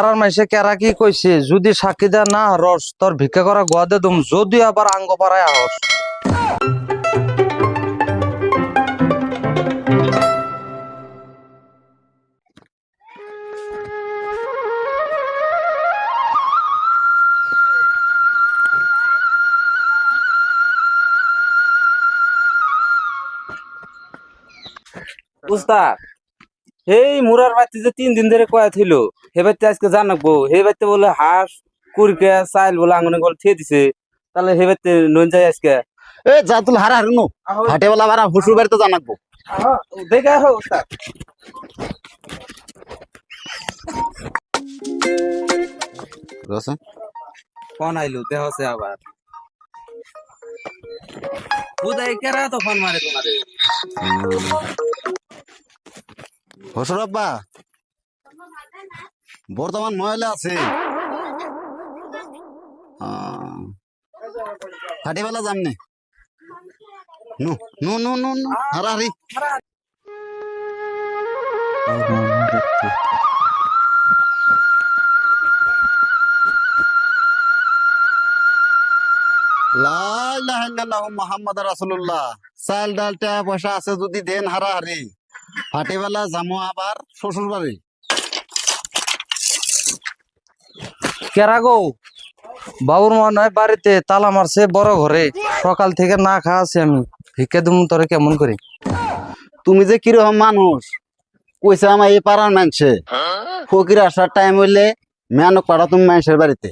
পাড়ার মাইসে কেরা কি কইছে যদি সাক্ষী দেয়া না হরস তোর ভিক্ষা করা গোয়া দে দুম যদি আবার আঙ্গ পাড়ায় আহস। উস্তাদ এই মুরার বাড়িতে যে 3 দিন ধরে কয়া থইল হে বাড়িতে আজকে জানাকবো হে বাড়িতে বলে হাঁস কুরকে চাইল বলে আঙনে গল থিয়ে দিছে তাহলে হে বাড়িতে নন যায় আজকে এ যা তুল হারা হারুনো হাটেওয়ালা বারা হুসুর বাড়িতে জানাকবো দেখে আহ উস্তাদ ফোন আইলো দেহ আছে আবার বুঝাই কেরা তো ফোন মারে তোমারে হুসুর আব্বা বর্তমান মহিলা আছে হাটেওয়ালা যামনে নু নু নু নু নু হারা হারি লা ইলাহা ইল্লাল্লাহু মুহাম্মাদুর রাসূলুল্লাহ চাল ডাল টাকা পয়সা আছে যদি দেন হারা হারি হাটেওয়ালা যামো আবার শ্বশুর বাড়ি কেরা গো বাবুর মা নয় বাড়িতে তালা মারছে বড় ঘরে সকাল থেকে না খাওয়া আছি আমি ভিক্ষা দুম তোরে কেমন করি। তুমি যে কিরকম মানুষ কইছে আমার এই পাড়ার মানুষে ফকির আসার টাইম হইলে মেয়ানক পাড়া তুমি মানুষের বাড়িতে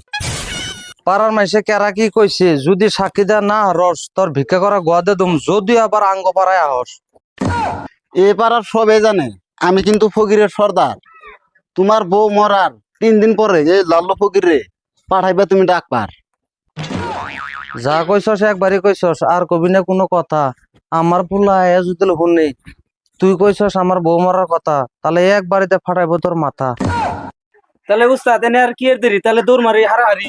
পাড়ার মাইসে কেরা কি কইছে যদি সাক্ষী দেয়া না হরস তোর ভিক্ষা করা গোয়া দে দুম যদি আবার আঙ্গ পাড়ায় আহস। এই পাড়ার সবাই জানে আমি কিন্তু ফকিরের সর্দার। তোমার বউ মরার 3 দিন পরে এই লাল্লো ফকিরে পাঠাইবা তুমি ডাক পার যা কইছস একবারই কইছস আর কবি না কোনো কথা। আমার পোলা এ যদি শুনি তুই কইছস আমার বউ মরার কথা তাহলে একবারিতে ফাটাইবো তোর মাথা। তাহলে উস্তাদ এনে আর কি এর দেরি তাহলে দৌড় মারি হারাহারি